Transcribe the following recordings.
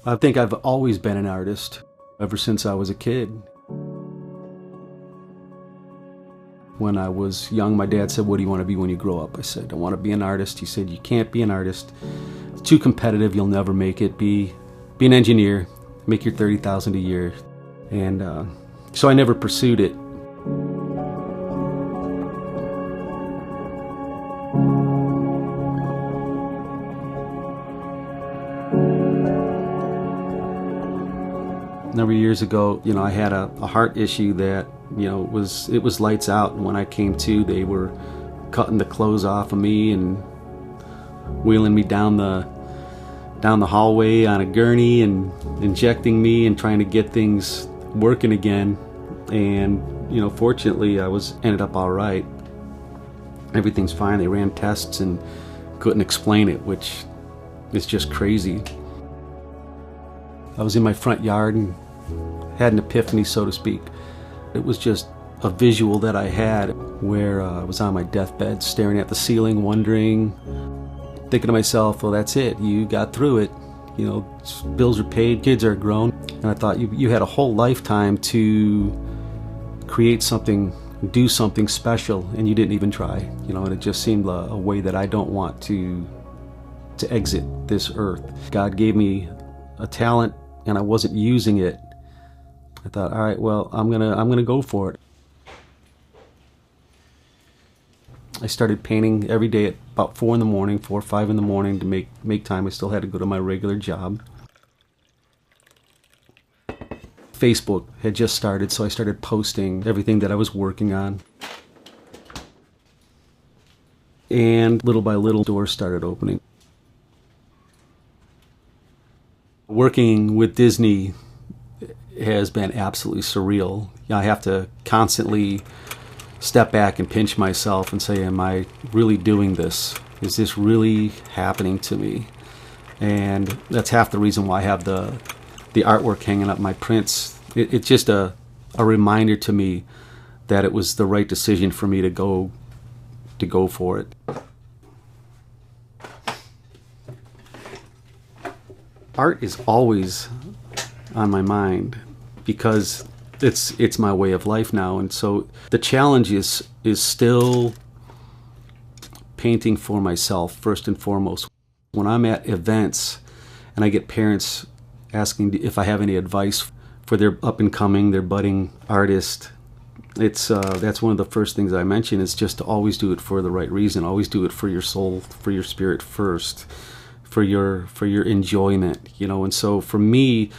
I think I've always been an artist, ever since I was a kid. When I was young, my dad said, "What do you want to be when you grow up?" I said, "I want to be an artist." He said, "You can't be an artist. It's too competitive. You'll never make it. Be an engineer. Make your $30,000 a year." And so I never pursued it. A number of years ago, I had a heart issue that, it was lights out. And when I came to, they were cutting the clothes off of me and wheeling me down the hallway on a gurney and injecting me and trying to get things working again. And, fortunately, I ended up all right. Everything's fine. They ran tests and couldn't explain it, which is just crazy. I was in my front yard and had an epiphany, so to speak. It was just a visual that I had where I was on my deathbed staring at the ceiling, wondering, thinking to myself, well, that's it. You got through it. Bills are paid, kids are grown. And I thought you had a whole lifetime to create something, do something special, and you didn't even try. And it just seemed a way that I don't want to exit this earth. God gave me a talent and I wasn't using it. I thought, all right, well, I'm gonna go for it. I started painting every day at about 4 or 5 in the morning to make time. I still had to go to my regular job. Facebook had just started, so I started posting everything that I was working on. And little by little, doors started opening. Working with Disney has been absolutely surreal. I have to constantly step back and pinch myself and say, am I really doing this? Is this really happening to me? And that's half the reason why I have the artwork hanging up, my prints. It's just a reminder to me that it was the right decision for me to go for it. Art is always on my mind because it's my way of life now, and so the challenge is still painting for myself first and foremost. When I'm at events and I get parents asking if I have any advice for their their budding artist, that's one of the first things I mention, is just to always do it for the right reason. Always do it for your soul, for your spirit first, for your enjoyment, And so for me,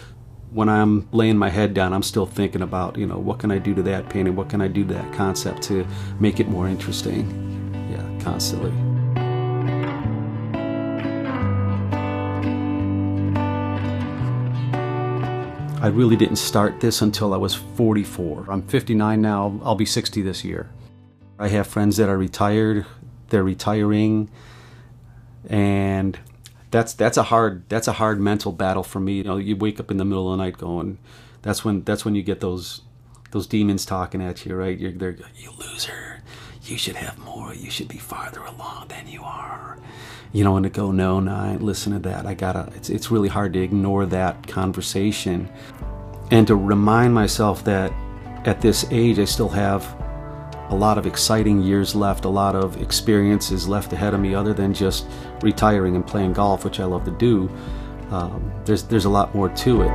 when I'm laying my head down, I'm still thinking about, what can I do to that painting? What can I do to that concept to make it more interesting? Yeah, constantly. I really didn't start this until I was 44. I'm 59 now. I'll be 60 this year. I have friends that are retired. They're retiring, and that's a hard mental battle for me. You wake up in the middle of the night going, that's when you get those demons talking at you, right? They're, you loser, you should have more, you should be farther along than you are. And to go, no, I ain't listen to that. It's really hard to ignore that conversation and to remind myself that at this age I still have a lot of exciting years left, a lot of experiences left ahead of me other than just retiring and playing golf, which I love to do. There's a lot more to it.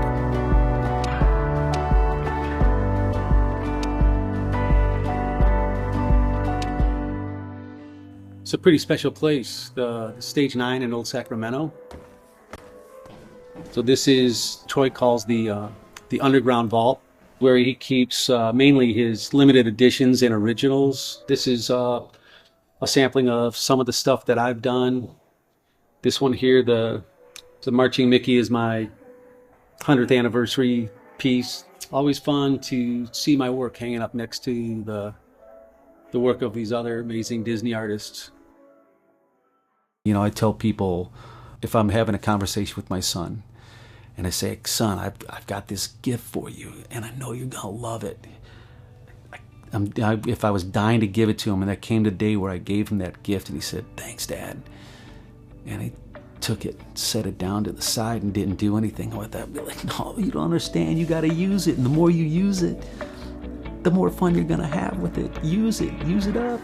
It's a pretty special place, the Stage 9 in Old Sacramento. So this is, Troy calls the underground vault, where he keeps mainly his limited editions and originals. This is a sampling of some of the stuff that I've done. This one here, the Marching Mickey, is my 100th anniversary piece. Always fun to see my work hanging up next to the work of these other amazing Disney artists. I tell people, if I'm having a conversation with my son, and I say, son, I've got this gift for you, and I know you're gonna love it. If I was dying to give it to him, and that came the day where I gave him that gift, and he said, thanks, Dad. And he took it, set it down to the side, and didn't do anything with it. I'd be like, no, you don't understand. You got to use it. And the more you use it, the more fun you're going to have with it. Use it up.